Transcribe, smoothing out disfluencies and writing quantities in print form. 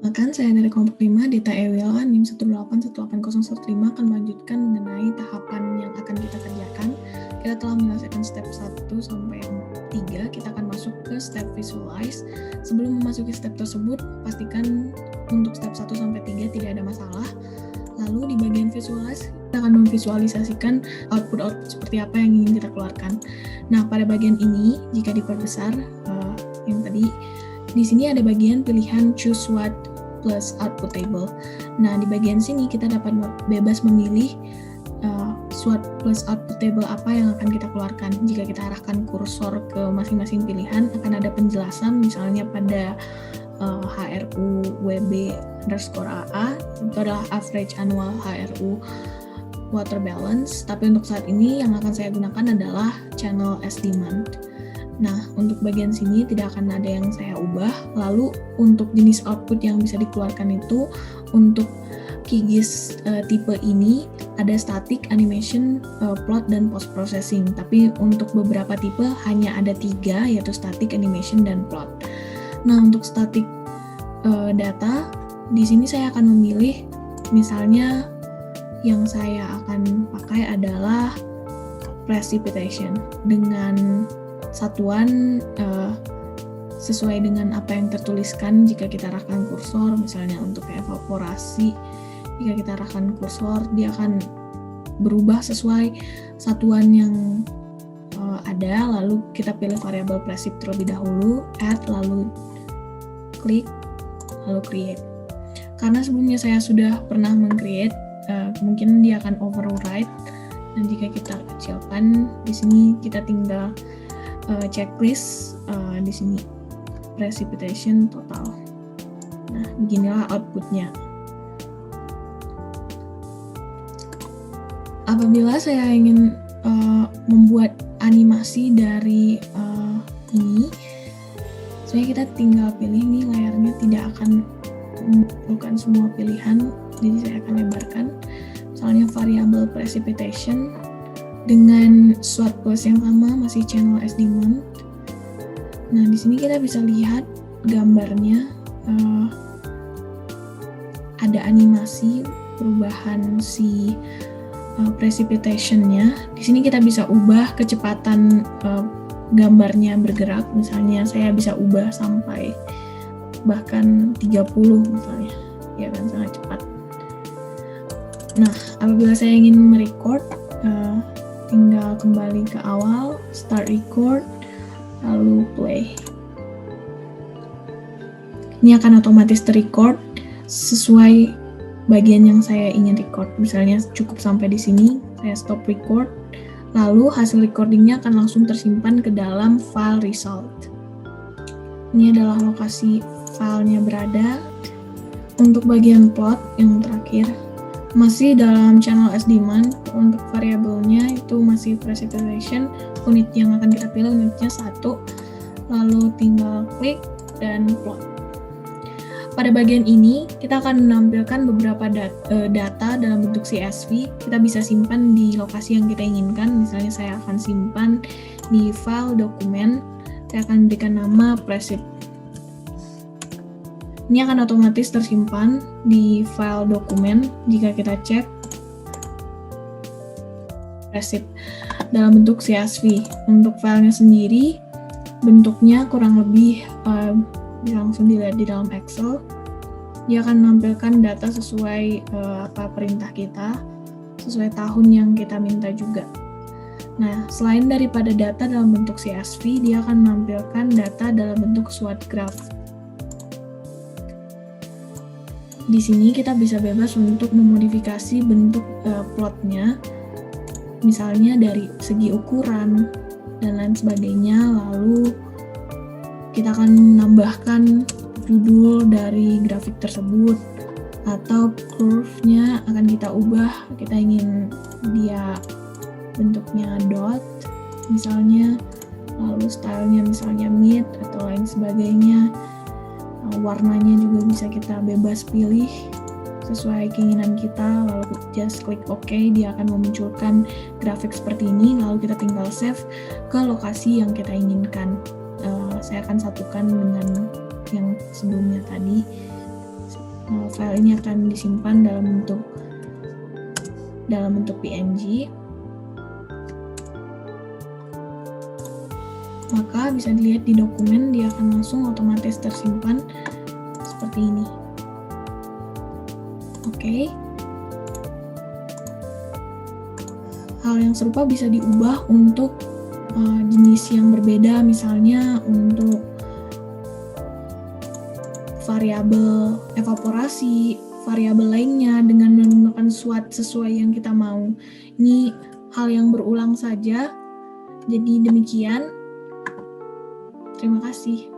Bahkan saya dari kelompok 5, Dita Ewela, NIM 1818015 akan melanjutkan mengenai tahapan yang akan kita kerjakan. Kita telah menyelesaikan step 1 sampai 3, kita akan masuk ke step visualize. Sebelum memasuki step tersebut, pastikan untuk step 1 sampai 3 tidak ada masalah. Lalu di bagian visualize, kita akan memvisualisasikan output seperti apa yang ingin kita keluarkan. Nah, pada bagian ini, jika diperbesar, yang tadi, di sini ada bagian pilihan choose what plus output table. Nah, di bagian sini kita dapat bebas memilih SWOT plus output table apa yang akan kita keluarkan. Jika kita arahkan kursor ke masing-masing pilihan, akan ada penjelasan, misalnya pada HRU WB_AA, itu adalah average annual HRU water balance, tapi untuk saat ini yang akan saya gunakan adalah channel as demand. Nah, untuk bagian sini tidak akan ada yang saya ubah. Lalu untuk jenis output yang bisa dikeluarkan itu, untuk QGIS tipe ini ada static, animation, plot, dan post processing. Tapi untuk beberapa tipe hanya ada 3, yaitu static, animation, dan plot. Nah, untuk static data, di sini saya akan memilih, misalnya yang saya akan pakai adalah precipitation dengan satuan sesuai dengan apa yang tertuliskan jika kita arahkan kursor. Misalnya untuk evaporasi, jika kita arahkan kursor, dia akan berubah sesuai satuan yang ada. Lalu kita pilih variabel precip terlebih dahulu, add, lalu klik, lalu create. Karena sebelumnya saya sudah pernah meng-create, kemungkinan dia akan override. Dan jika kita kecilkan, di sini kita tinggal checklist, di sini precipitation total. Nah, beginilah outputnya. Apabila saya ingin membuat animasi dari ini, sebenarnya kita tinggal pilih nih, layarnya tidak akan memerlukan semua pilihan, jadi saya akan lebarkan. Misalnya variabel precipitation dengan SWOT plus yang sama, masih channel as demand. Nah, di sini kita bisa lihat gambarnya, ada animasi perubahan si precipitation-nya. Di sini kita bisa ubah kecepatan gambarnya bergerak. Misalnya saya bisa ubah sampai bahkan 30 misalnya, ya kan, sangat cepat. Nah, apabila saya ingin merecord, tinggal kembali ke awal, start record, lalu play. Ini akan otomatis terrecord sesuai bagian yang saya ingin record. Misalnya cukup sampai di sini, saya stop record, lalu hasil recordingnya akan langsung tersimpan ke dalam file result. Ini adalah lokasi filenya berada. Untuk bagian plot yang terakhir, masih dalam channel as demand. Untuk variabelnya itu masih precipitation, unit yang akan kita pilih unitnya 1, lalu tinggal klik dan plot. Pada bagian ini kita akan menampilkan beberapa data dalam bentuk CSV. Kita bisa simpan di lokasi yang kita inginkan. Misalnya saya akan simpan di file dokumen, saya akan berikan nama precip. Ini akan otomatis tersimpan di file dokumen jika kita cek precip dalam bentuk CSV. Untuk filenya sendiri, bentuknya kurang lebih bisa langsung dilihat di dalam Excel. Dia akan menampilkan data sesuai apa perintah kita, sesuai tahun yang kita minta juga. Nah, selain daripada data dalam bentuk CSV, dia akan menampilkan data dalam bentuk SWOT graph. Di sini kita bisa bebas untuk memodifikasi bentuk plotnya, misalnya dari segi ukuran dan lain sebagainya. Lalu kita akan menambahkan judul dari grafik tersebut, atau curve-nya akan kita ubah. Kita ingin dia bentuknya dot misalnya, lalu stylenya misalnya mid atau lain sebagainya. Warnanya juga bisa kita bebas pilih sesuai keinginan kita, lalu just klik OK, dia akan memunculkan grafik seperti ini. Lalu kita tinggal save ke lokasi yang kita inginkan. Saya akan satukan dengan yang sebelumnya tadi. file ini akan disimpan dalam bentuk PNG. Maka bisa dilihat di dokumen, dia akan langsung otomatis tersimpan seperti ini. Oke. Hal yang serupa bisa diubah untuk jenis yang berbeda, misalnya untuk variabel evaporasi, variabel lainnya dengan menggunakan SWOT sesuai yang kita mau. Ini hal yang berulang saja. Jadi demikian. Terima kasih.